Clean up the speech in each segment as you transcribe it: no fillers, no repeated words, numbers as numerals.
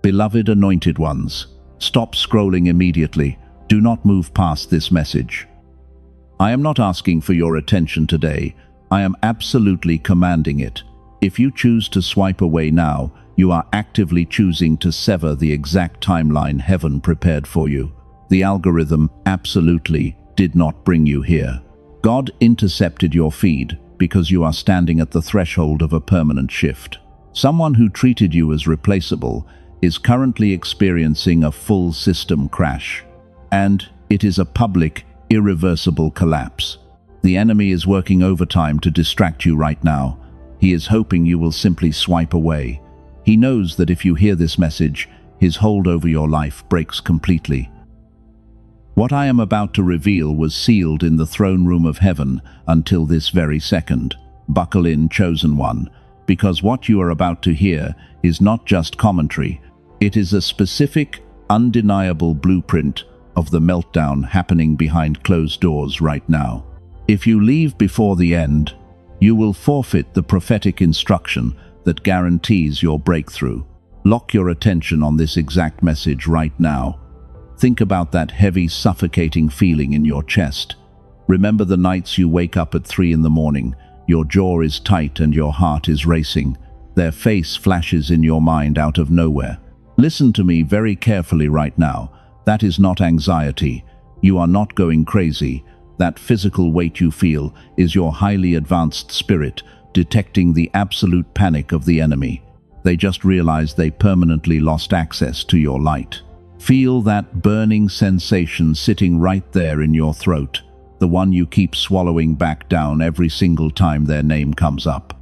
Beloved anointed ones, stop scrolling immediately. Do not move past this message. I am not asking for your attention today. I am absolutely commanding it. If you choose to swipe away now, you are actively choosing to sever the exact timeline heaven prepared for you. The algorithm absolutely did not bring you here. God intercepted your feed because you are standing at the threshold of a permanent shift. Someone who treated you as replaceable is currently experiencing a full system crash. And it is a public, irreversible collapse. The enemy is working overtime to distract you right now. He is hoping you will simply swipe away. He knows that if you hear this message, his hold over your life breaks completely. What I am about to reveal was sealed in the throne room of heaven until this very second. Buckle in, chosen one, because what you are about to hear is not just commentary. It is a specific, undeniable blueprint of the meltdown happening behind closed doors right now. If you leave before the end, you will forfeit the prophetic instruction that guarantees your breakthrough. Lock your attention on this exact message right now. Think about that heavy, suffocating feeling in your chest. Remember the nights you wake up at 3 in the morning, your jaw is tight and your heart is racing. Their face flashes in your mind out of nowhere. Listen to me very carefully right now. That is not anxiety. You are not going crazy. That physical weight you feel is your highly advanced spirit detecting the absolute panic of the enemy. They just realized they permanently lost access to your light. Feel that burning sensation sitting right there in your throat, the one you keep swallowing back down every single time their name comes up.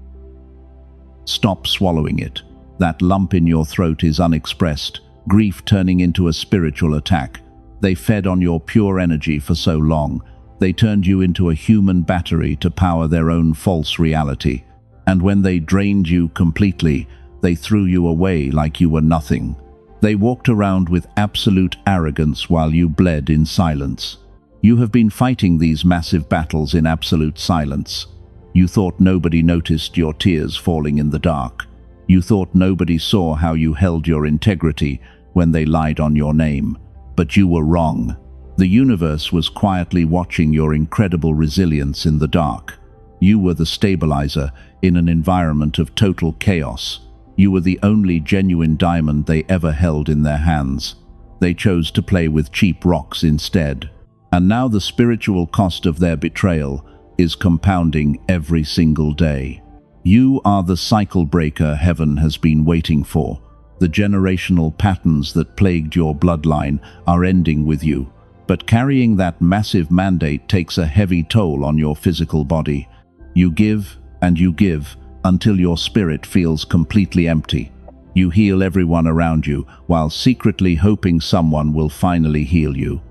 Stop swallowing it. That lump in your throat is unexpressed, grief turning into a spiritual attack. They fed on your pure energy for so long. They turned you into a human battery to power their own false reality. And when they drained you completely, they threw you away like you were nothing. They walked around with absolute arrogance while you bled in silence. You have been fighting these massive battles in absolute silence. You thought nobody noticed your tears falling in the dark. You thought nobody saw how you held your integrity when they lied on your name. But you were wrong. The universe was quietly watching your incredible resilience in the dark. You were the stabilizer in an environment of total chaos. You were the only genuine diamond they ever held in their hands. They chose to play with cheap rocks instead. And now the spiritual cost of their betrayal is compounding every single day. You are the cycle breaker heaven has been waiting for. The generational patterns that plagued your bloodline are ending with you. But carrying that massive mandate takes a heavy toll on your physical body. You give and you give until your spirit feels completely empty. You heal everyone around you while secretly hoping someone will finally heal you.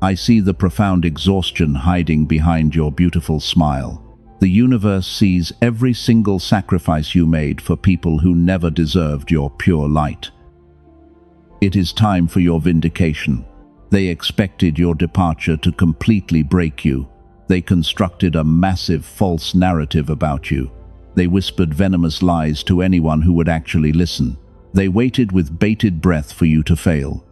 I see the profound exhaustion hiding behind your beautiful smile. The universe sees every single sacrifice you made for people who never deserved your pure light. It is time for your vindication. They expected your departure to completely break you. They constructed a massive false narrative about you. They whispered venomous lies to anyone who would actually listen. They waited with bated breath for you to fail.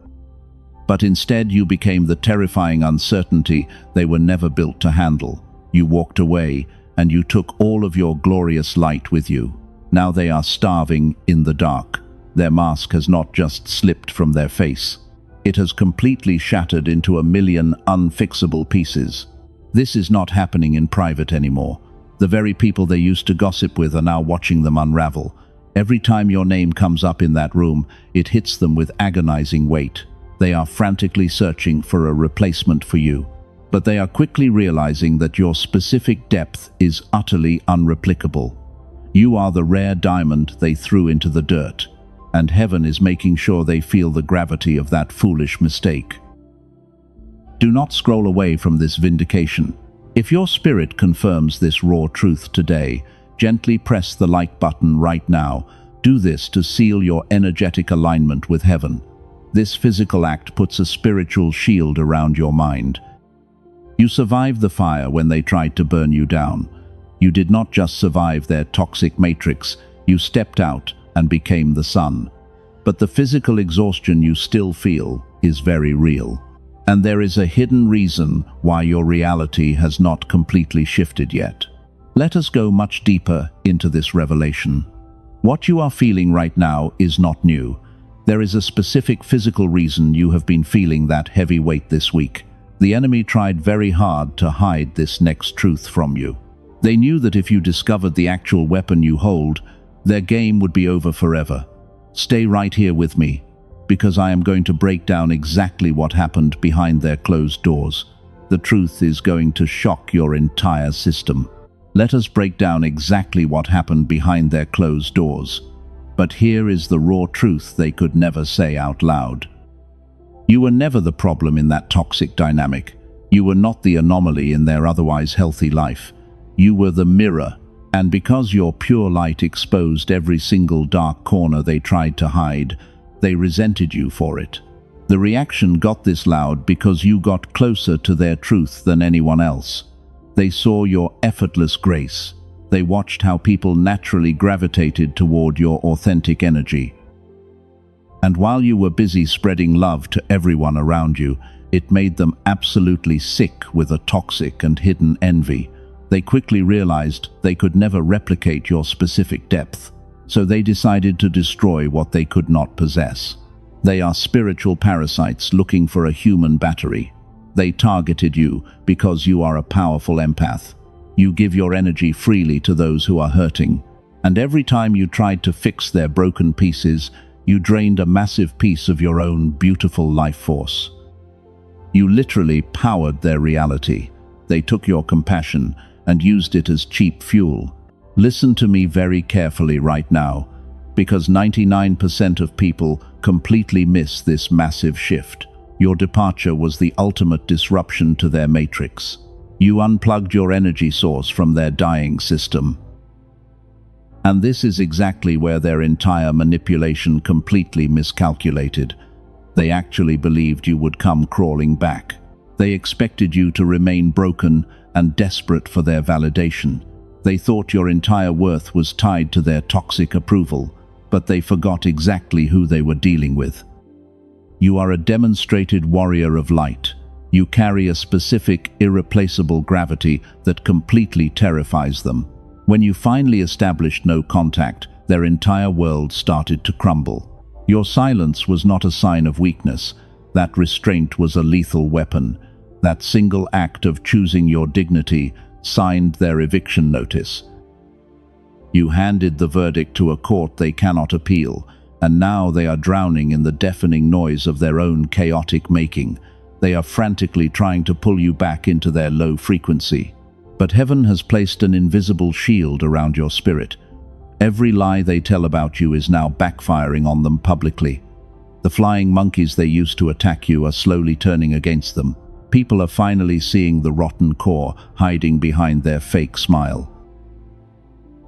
But instead you became the terrifying uncertainty they were never built to handle. You walked away, and you took all of your glorious light with you. Now they are starving in the dark. Their mask has not just slipped from their face. It has completely shattered into a million unfixable pieces. This is not happening in private anymore. The very people they used to gossip with are now watching them unravel. Every time your name comes up in that room, it hits them with agonizing weight. They are frantically searching for a replacement for you. But they are quickly realizing that your specific depth is utterly unreplicable. You are the rare diamond they threw into the dirt, and heaven is making sure they feel the gravity of that foolish mistake. Do not scroll away from this vindication. If your spirit confirms this raw truth today, gently press the like button right now. Do this to seal your energetic alignment with heaven. This physical act puts a spiritual shield around your mind. You survived the fire when they tried to burn you down. You did not just survive their toxic matrix, you stepped out and became the sun. But the physical exhaustion you still feel is very real. And there is a hidden reason why your reality has not completely shifted yet. Let us go much deeper into this revelation. What you are feeling right now is not new. There is a specific physical reason you have been feeling that heavy weight this week. The enemy tried very hard to hide this next truth from you. They knew that if you discovered the actual weapon you hold, their game would be over forever. Stay right here with me, because I am going to break down exactly what happened behind their closed doors. The truth is going to shock your entire system. Let us break down exactly what happened behind their closed doors. But here is the raw truth they could never say out loud. You were never the problem in that toxic dynamic. You were not the anomaly in their otherwise healthy life. You were the mirror, and because your pure light exposed every single dark corner they tried to hide, they resented you for it. The reaction got this loud because you got closer to their truth than anyone else. They saw your effortless grace. They watched how people naturally gravitated toward your authentic energy. And while you were busy spreading love to everyone around you, it made them absolutely sick with a toxic and hidden envy. They quickly realized they could never replicate your specific depth, so they decided to destroy what they could not possess. They are spiritual parasites looking for a human battery. They targeted you because you are a powerful empath. You give your energy freely to those who are hurting, and every time you tried to fix their broken pieces, you drained a massive piece of your own beautiful life force. You literally powered their reality. They took your compassion and used it as cheap fuel. Listen to me very carefully right now, because 99% of people completely miss this massive shift. Your departure was the ultimate disruption to their matrix. You unplugged your energy source from their dying system. And this is exactly where their entire manipulation completely miscalculated. They actually believed you would come crawling back. They expected you to remain broken and desperate for their validation. They thought your entire worth was tied to their toxic approval, but they forgot exactly who they were dealing with. You are a demonstrated warrior of light. You carry a specific, irreplaceable gravity that completely terrifies them. When you finally established no contact, their entire world started to crumble. Your silence was not a sign of weakness. That restraint was a lethal weapon. That single act of choosing your dignity signed their eviction notice. You handed the verdict to a court they cannot appeal, and now they are drowning in the deafening noise of their own chaotic making. They are frantically trying to pull you back into their low frequency. But heaven has placed an invisible shield around your spirit. Every lie they tell about you is now backfiring on them publicly. The flying monkeys they used to attack you are slowly turning against them. People are finally seeing the rotten core hiding behind their fake smile.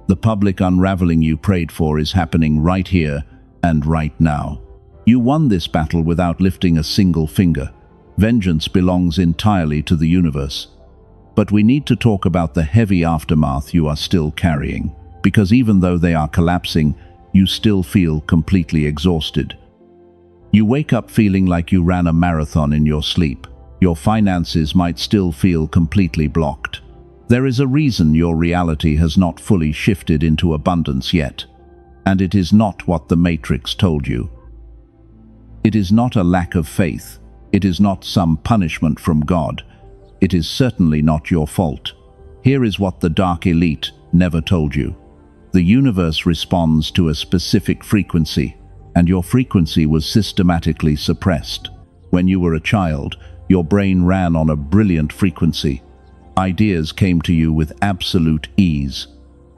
The public unraveling you prayed for is happening right here and right now. You won this battle without lifting a single finger. Vengeance belongs entirely to the universe. But we need to talk about the heavy aftermath you are still carrying, because even though they are collapsing, you still feel completely exhausted. You wake up feeling like you ran a marathon in your sleep. Your finances might still feel completely blocked. There is a reason your reality has not fully shifted into abundance yet, and it is not what the Matrix told you. It is not a lack of faith. It is not some punishment from God. It is certainly not your fault. Here is what the dark elite never told you. The universe responds to a specific frequency, and your frequency was systematically suppressed. When you were a child, your brain ran on a brilliant frequency. Ideas came to you with absolute ease.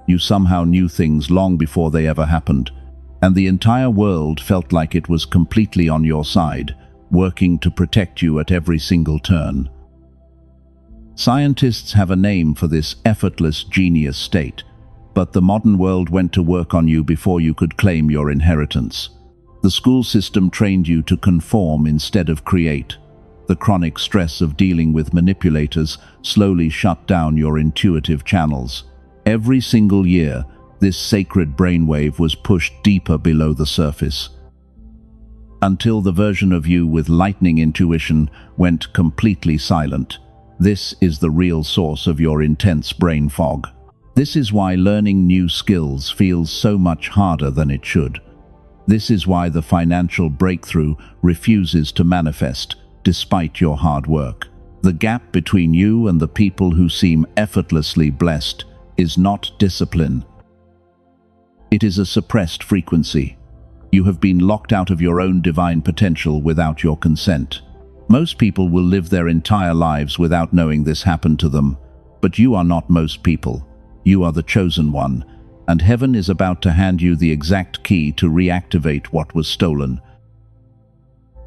You somehow knew things long before they ever happened, and the entire world felt like it was completely on your side, working to protect you at every single turn. Scientists have a name for this effortless genius state, but the modern world went to work on you before you could claim your inheritance. The school system trained you to conform instead of create. The chronic stress of dealing with manipulators slowly shut down your intuitive channels. Every single year, this sacred brainwave was pushed deeper below the surface. until the version of you with lightning intuition went completely silent. This is the real source of your intense brain fog. This is why learning new skills feels so much harder than it should. This is why the financial breakthrough refuses to manifest, despite your hard work. The gap between you and the people who seem effortlessly blessed is not discipline. It is a suppressed frequency. You have been locked out of your own divine potential without your consent. Most people will live their entire lives without knowing this happened to them, but you are not most people. You are the chosen one, and heaven is about to hand you the exact key to reactivate what was stolen.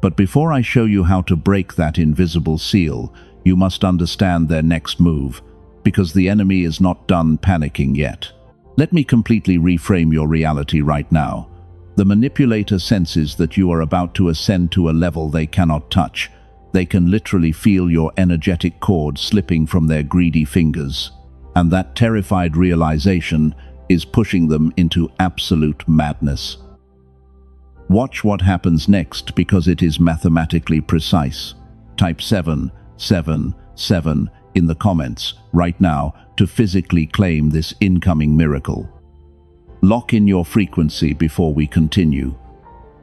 But before I show you how to break that invisible seal, you must understand their next move, because the enemy is not done panicking yet. Let me completely reframe your reality right now. The manipulator senses that you are about to ascend to a level they cannot touch. They can literally feel your energetic cord slipping from their greedy fingers. And that terrified realization is pushing them into absolute madness. Watch what happens next, because it is mathematically precise. Type 777 in the comments right now to physically claim this incoming miracle. Lock in your frequency before we continue.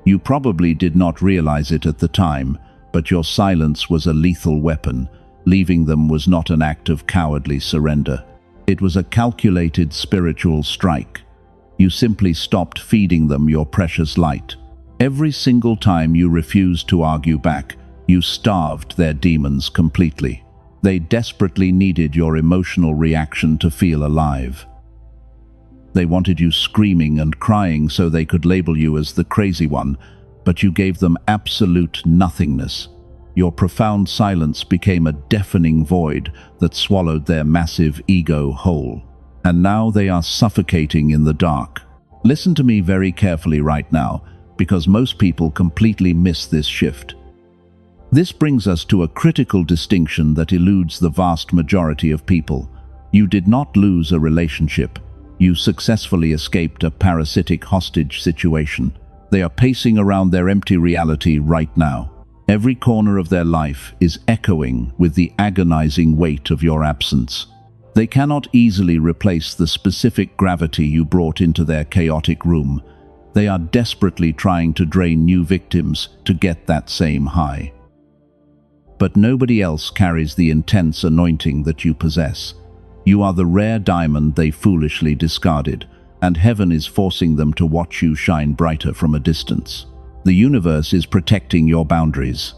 You probably did not realize it at the time, but your silence was a lethal weapon. Leaving them was not an act of cowardly surrender. It was a calculated spiritual strike. You simply stopped feeding them your precious light. Every single time you refused to argue back, you starved their demons completely. They desperately needed your emotional reaction to feel alive. They wanted you screaming and crying so they could label you as the crazy one, but you gave them absolute nothingness. Your profound silence became a deafening void that swallowed their massive ego whole. And now they are suffocating in the dark. Listen to me very carefully right now, because most people completely miss this shift. This brings us to a critical distinction that eludes the vast majority of people. You did not lose a relationship. You successfully escaped a parasitic hostage situation. They are pacing around their empty reality right now. Every corner of their life is echoing with the agonizing weight of your absence. They cannot easily replace the specific gravity you brought into their chaotic room. They are desperately trying to drain new victims to get that same high. But nobody else carries the intense anointing that you possess. You are the rare diamond they foolishly discarded, and heaven is forcing them to watch you shine brighter from a distance. The universe is protecting your boundaries.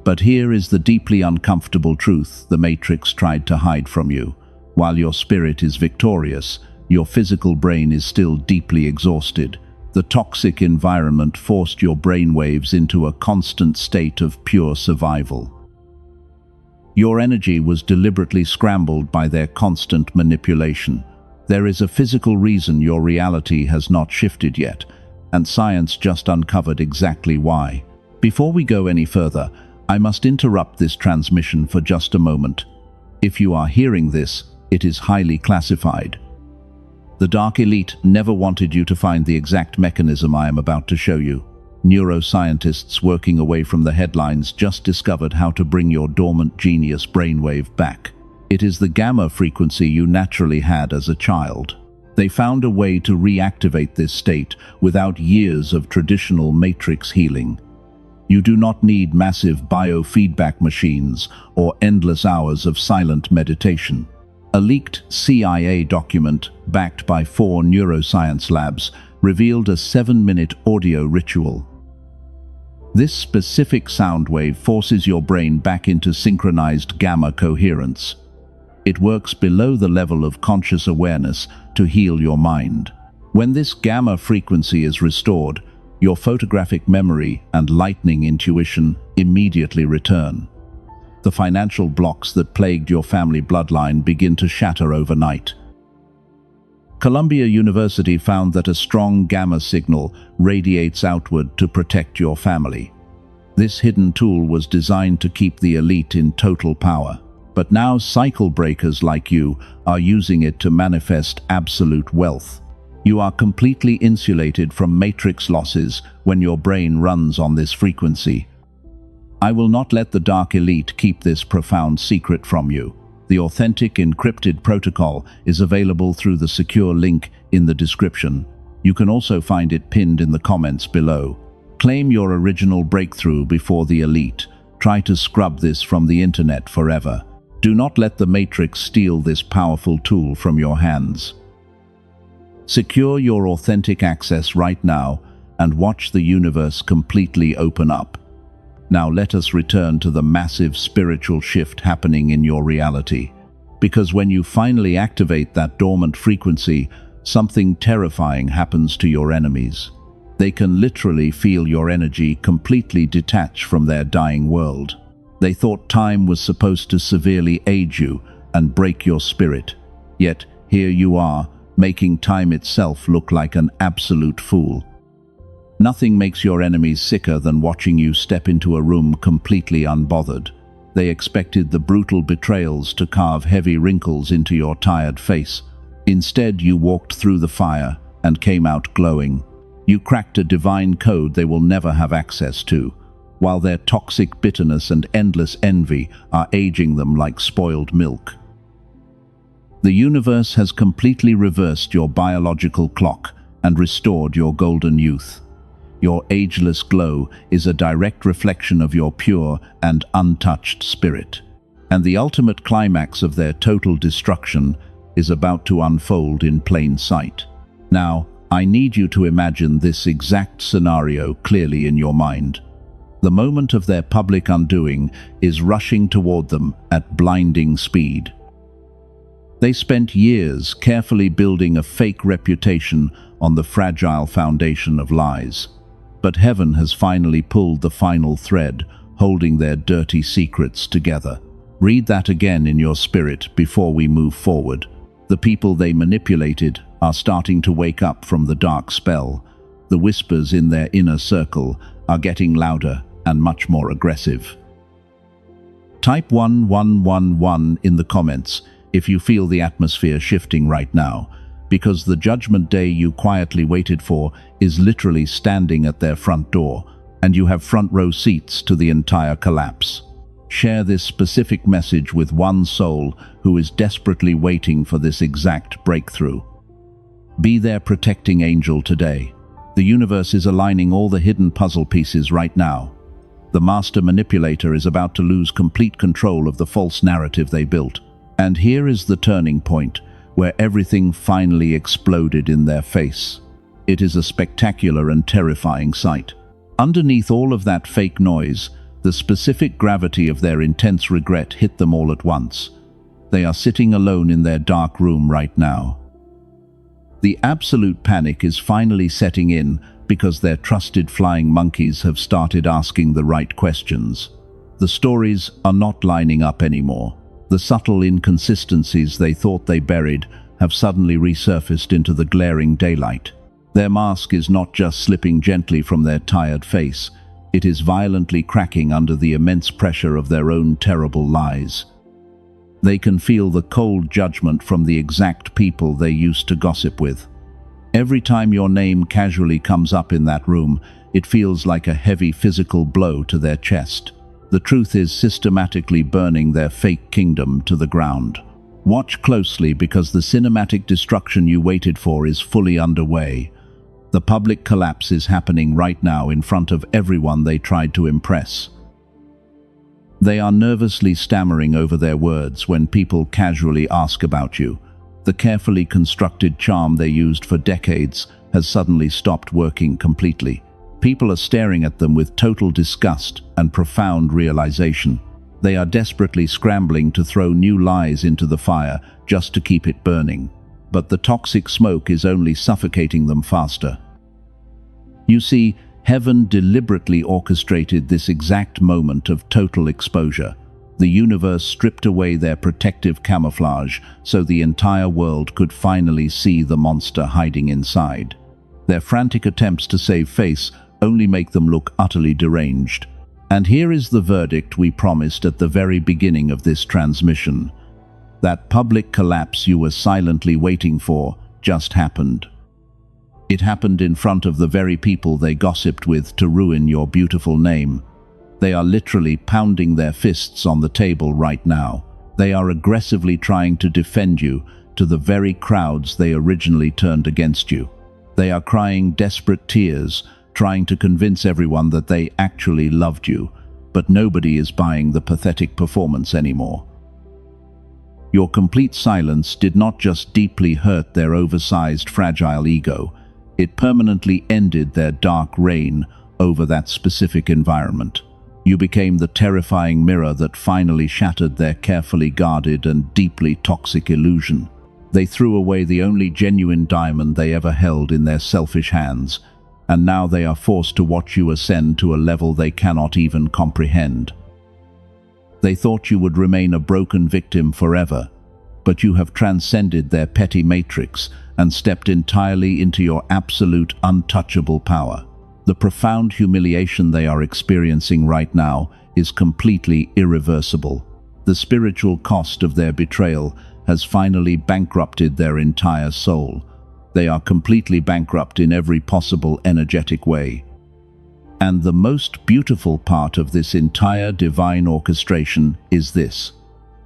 But here is the deeply uncomfortable truth the Matrix tried to hide from you. While your spirit is victorious, your physical brain is still deeply exhausted. The toxic environment forced your brainwaves into a constant state of pure survival. Your energy was deliberately scrambled by their constant manipulation. There is a physical reason your reality has not shifted yet, and science just uncovered exactly why. Before we go any further, I must interrupt this transmission for just a moment. If you are hearing this, it is highly classified. The Dark Elite never wanted you to find the exact mechanism I am about to show you. Neuroscientists working away from the headlines just discovered how to bring your dormant genius brainwave back. It is the gamma frequency you naturally had as a child. They found a way to reactivate this state without years of traditional matrix healing. You do not need massive biofeedback machines or endless hours of silent meditation. A leaked CIA document, backed by 4 neuroscience labs, revealed a 7-minute audio ritual. This specific sound wave forces your brain back into synchronized gamma coherence. It works below the level of conscious awareness to heal your mind. When this gamma frequency is restored, your photographic memory and lightning intuition immediately return. The financial blocks that plagued your family bloodline begin to shatter overnight. Columbia University found that a strong gamma signal radiates outward to protect your family. This hidden tool was designed to keep the elite in total power. But now cycle breakers like you are using it to manifest absolute wealth. You are completely insulated from matrix losses when your brain runs on this frequency. I will not let the dark elite keep this profound secret from you. The authentic encrypted protocol is available through the secure link in the description. You can also find it pinned in the comments below. Claim your original breakthrough before the elite. Try to scrub this from the internet forever. Do not let the Matrix steal this powerful tool from your hands. Secure your authentic access right now and watch the universe completely open up. Now let us return to the massive spiritual shift happening in your reality. Because when you finally activate that dormant frequency, something terrifying happens to your enemies. They can literally feel your energy completely detach from their dying world. They thought time was supposed to severely age you and break your spirit. Yet here you are, making time itself look like an absolute fool. Nothing makes your enemies sicker than watching you step into a room completely unbothered. They expected the brutal betrayals to carve heavy wrinkles into your tired face. Instead, you walked through the fire and came out glowing. You cracked a divine code they will never have access to, while their toxic bitterness and endless envy are aging them like spoiled milk. The universe has completely reversed your biological clock and restored your golden youth. Your ageless glow is a direct reflection of your pure and untouched spirit. And the ultimate climax of their total destruction is about to unfold in plain sight. Now, I need you to imagine this exact scenario clearly in your mind. The moment of their public undoing is rushing toward them at blinding speed. They spent years carefully building a fake reputation on the fragile foundation of lies. But heaven has finally pulled the final thread, holding their dirty secrets together. Read that again in your spirit before we move forward. The people they manipulated are starting to wake up from the dark spell. The whispers in their inner circle are getting louder and much more aggressive. Type 1111 in the comments if you feel the atmosphere shifting right now, because the judgment day you quietly waited for is literally standing at their front door, and you have front row seats to the entire collapse. Share this specific message with one soul who is desperately waiting for this exact breakthrough. Be their protecting angel today. The universe is aligning all the hidden puzzle pieces right now. The master manipulator is about to lose complete control of the false narrative they built. And here is the turning point, where everything finally exploded in their face. It is a spectacular and terrifying sight. Underneath all of that fake noise, the specific gravity of their intense regret hit them all at once. They are sitting alone in their dark room right now. The absolute panic is finally setting in because their trusted flying monkeys have started asking the right questions. The stories are not lining up anymore. The subtle inconsistencies they thought they buried have suddenly resurfaced into the glaring daylight. Their mask is not just slipping gently from their tired face, it is violently cracking under the immense pressure of their own terrible lies. They can feel the cold judgment from the exact people they used to gossip with. Every time your name casually comes up in that room, it feels like a heavy physical blow to their chest. The truth is systematically burning their fake kingdom to the ground. Watch closely because the cinematic destruction you waited for is fully underway. The public collapse is happening right now in front of everyone they tried to impress. They are nervously stammering over their words when people casually ask about you. The carefully constructed charm they used for decades has suddenly stopped working completely. People are staring at them with total disgust and profound realization. They are desperately scrambling to throw new lies into the fire just to keep it burning. But the toxic smoke is only suffocating them faster. You see, heaven deliberately orchestrated this exact moment of total exposure. The universe stripped away their protective camouflage so the entire world could finally see the monster hiding inside. Their frantic attempts to save face only make them look utterly deranged. And here is the verdict we promised at the very beginning of this transmission. That public collapse you were silently waiting for just happened. It happened in front of the very people they gossiped with to ruin your beautiful name. They are literally pounding their fists on the table right now. They are aggressively trying to defend you to the very crowds they originally turned against you. They are crying desperate tears, trying to convince everyone that they actually loved you, but nobody is buying the pathetic performance anymore. Your complete silence did not just deeply hurt their oversized, fragile ego, it permanently ended their dark reign over that specific environment. You became the terrifying mirror that finally shattered their carefully guarded and deeply toxic illusion. They threw away the only genuine diamond they ever held in their selfish hands, and now they are forced to watch you ascend to a level they cannot even comprehend. They thought you would remain a broken victim forever, but you have transcended their petty matrix and stepped entirely into your absolute, untouchable power. The profound humiliation they are experiencing right now is completely irreversible. The spiritual cost of their betrayal has finally bankrupted their entire soul. They are completely bankrupt in every possible energetic way. And the most beautiful part of this entire divine orchestration is this.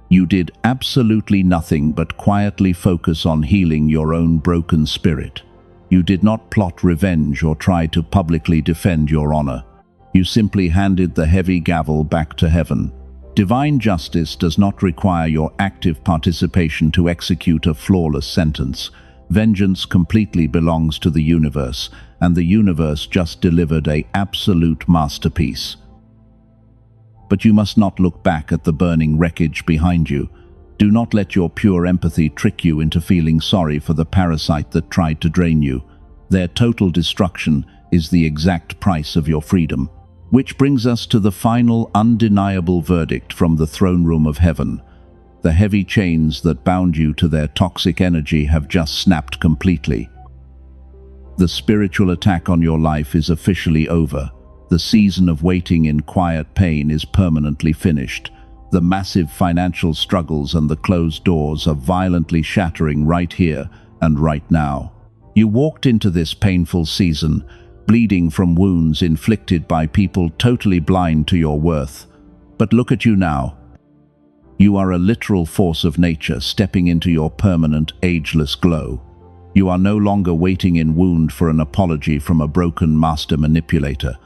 You did absolutely nothing but quietly focus on healing your own broken spirit. You did not plot revenge or try to publicly defend your honor. You simply handed the heavy gavel back to heaven. Divine justice does not require your active participation to execute a flawless sentence. Vengeance completely belongs to the universe, and the universe just delivered an absolute masterpiece. But you must not look back at the burning wreckage behind you. Do not let your pure empathy trick you into feeling sorry for the parasite that tried to drain you. Their total destruction is the exact price of your freedom. Which brings us to the final undeniable verdict from the throne room of heaven. The heavy chains that bound you to their toxic energy have just snapped completely. The spiritual attack on your life is officially over. The season of waiting in quiet pain is permanently finished. The massive financial struggles and the closed doors are violently shattering right here and right now. You walked into this painful season, bleeding from wounds inflicted by people totally blind to your worth. But look at you now. You are a literal force of nature stepping into your permanent, ageless glow. You are no longer waiting in wound for an apology from a broken master manipulator.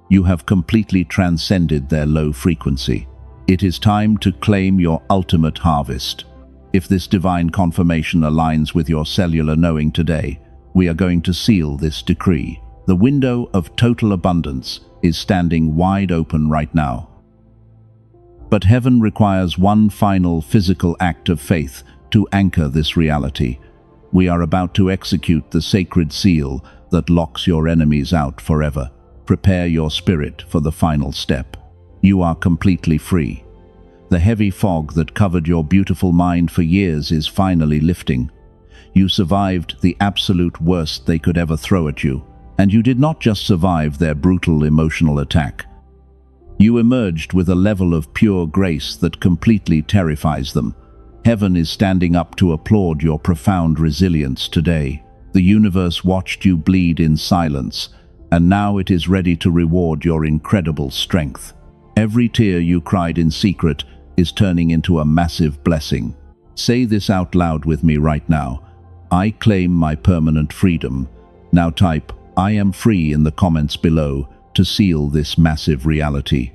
You have completely transcended their low frequency. It is time to claim your ultimate harvest. If this divine confirmation aligns with your cellular knowing today, we are going to seal this decree. The window of total abundance is standing wide open right now. But heaven requires one final physical act of faith to anchor this reality. We are about to execute the sacred seal that locks your enemies out forever. Prepare your spirit for the final step. You are completely free. The heavy fog that covered your beautiful mind for years is finally lifting. You survived the absolute worst they could ever throw at you. And you did not just survive their brutal emotional attack. You emerged with a level of pure grace that completely terrifies them. Heaven is standing up to applaud your profound resilience today. The universe watched you bleed in silence, and now it is ready to reward your incredible strength. Every tear you cried in secret is turning into a massive blessing. Say this out loud with me right now. I claim my permanent freedom. Now type, I am free in the comments below to seal this massive reality.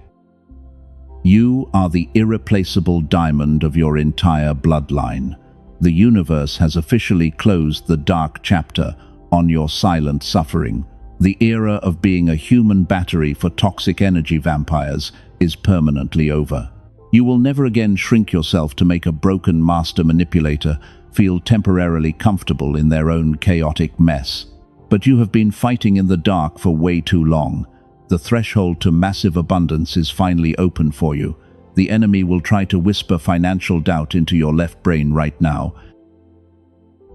You are the irreplaceable diamond of your entire bloodline. The universe has officially closed the dark chapter on your silent suffering. The era of being a human battery for toxic energy vampires is permanently over. You will never again shrink yourself to make a broken master manipulator feel temporarily comfortable in their own chaotic mess. But you have been fighting in the dark for way too long. The threshold to massive abundance is finally open for you. The enemy will try to whisper financial doubt into your left brain right now.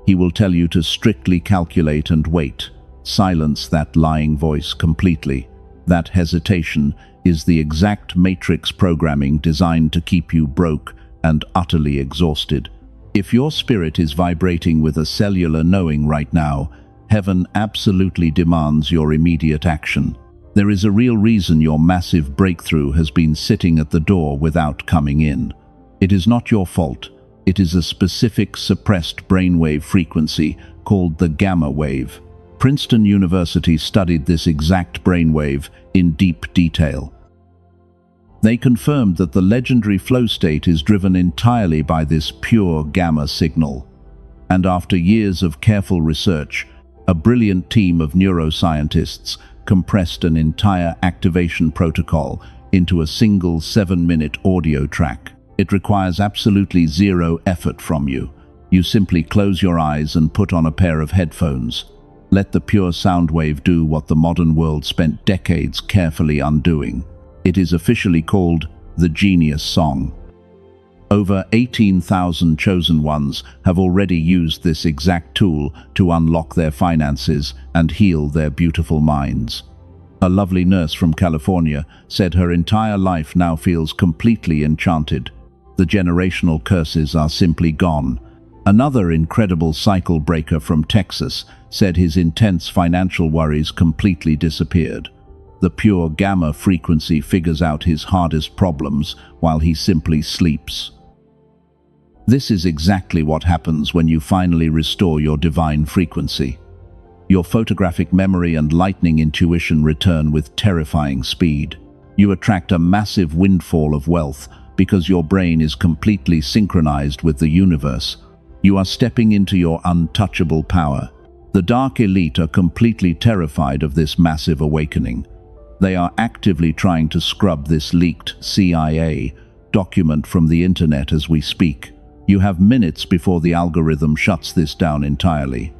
He will tell you to strictly calculate and wait. Silence that lying voice completely. That hesitation is the exact matrix programming designed to keep you broke and utterly exhausted. If your spirit is vibrating with a cellular knowing right now, Heaven absolutely demands your immediate action. There is a real reason your massive breakthrough has been sitting at the door without coming in. It is not your fault. It is a specific suppressed brainwave frequency called the gamma wave. Princeton University studied this exact brainwave in deep detail. They confirmed that the legendary flow state is driven entirely by this pure gamma signal. And after years of careful research, a brilliant team of neuroscientists compressed an entire activation protocol into a single 7-minute audio track. It requires absolutely zero effort from you. You simply close your eyes and put on a pair of headphones. Let the pure sound wave do what the modern world spent decades carefully undoing. It is officially called the Genius Song. Over 18,000 chosen ones have already used this exact tool to unlock their finances and heal their beautiful minds. A lovely nurse from California said her entire life now feels completely enchanted. The generational curses are simply gone. Another incredible cycle breaker from Texas said his intense financial worries completely disappeared. The pure gamma frequency figures out his hardest problems while he simply sleeps. This is exactly what happens when you finally restore your divine frequency. Your photographic memory and lightning intuition return with terrifying speed. You attract a massive windfall of wealth because your brain is completely synchronized with the universe. You are stepping into your untouchable power. The dark elite are completely terrified of this massive awakening. They are actively trying to scrub this leaked CIA document from the internet as we speak. You have minutes before the algorithm shuts this down entirely.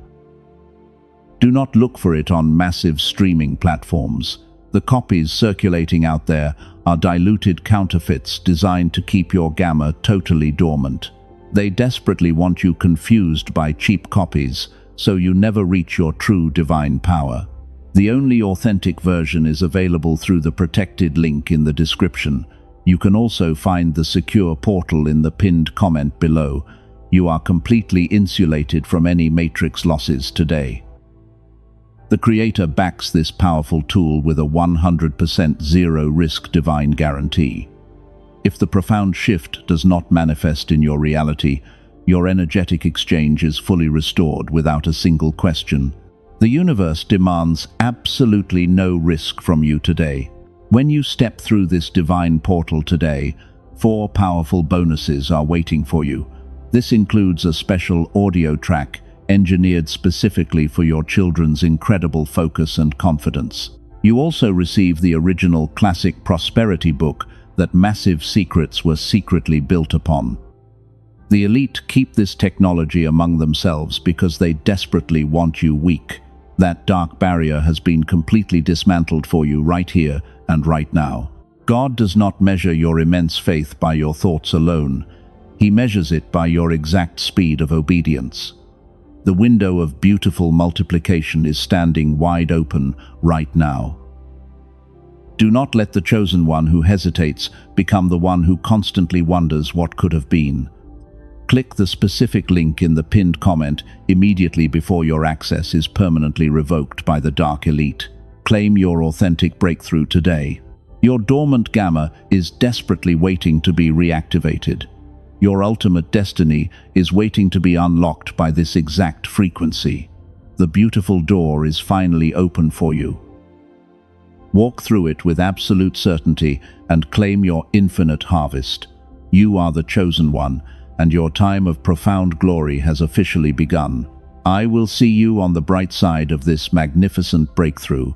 Do not look for it on massive streaming platforms. The copies circulating out there are diluted counterfeits designed to keep your gamma totally dormant. They desperately want you confused by cheap copies, so you never reach your true divine power. The only authentic version is available through the protected link in the description. You can also find the secure portal in the pinned comment below. You are completely insulated from any matrix losses today. The creator backs this powerful tool with a 100% zero-risk divine guarantee. If the profound shift does not manifest in your reality, your energetic exchange is fully restored without a single question. The universe demands absolutely no risk from you today. When you step through this divine portal today, 4 powerful bonuses are waiting for you. This includes a special audio track engineered specifically for your children's incredible focus and confidence. You also receive the original classic prosperity book that massive secrets were secretly built upon. The elite keep this technology among themselves because they desperately want you weak. That dark barrier has been completely dismantled for you right here and right now. God does not measure your immense faith by your thoughts alone. He measures it by your exact speed of obedience. The window of beautiful multiplication is standing wide open right now. Do not let the chosen one who hesitates become the one who constantly wonders what could have been. Click the specific link in the pinned comment immediately before your access is permanently revoked by the dark elite. Claim your authentic breakthrough today. Your dormant gamma is desperately waiting to be reactivated. Your ultimate destiny is waiting to be unlocked by this exact frequency. The beautiful door is finally open for you. Walk through it with absolute certainty and claim your infinite harvest. You are the chosen one, and your time of profound glory has officially begun. I will see you on the bright side of this magnificent breakthrough.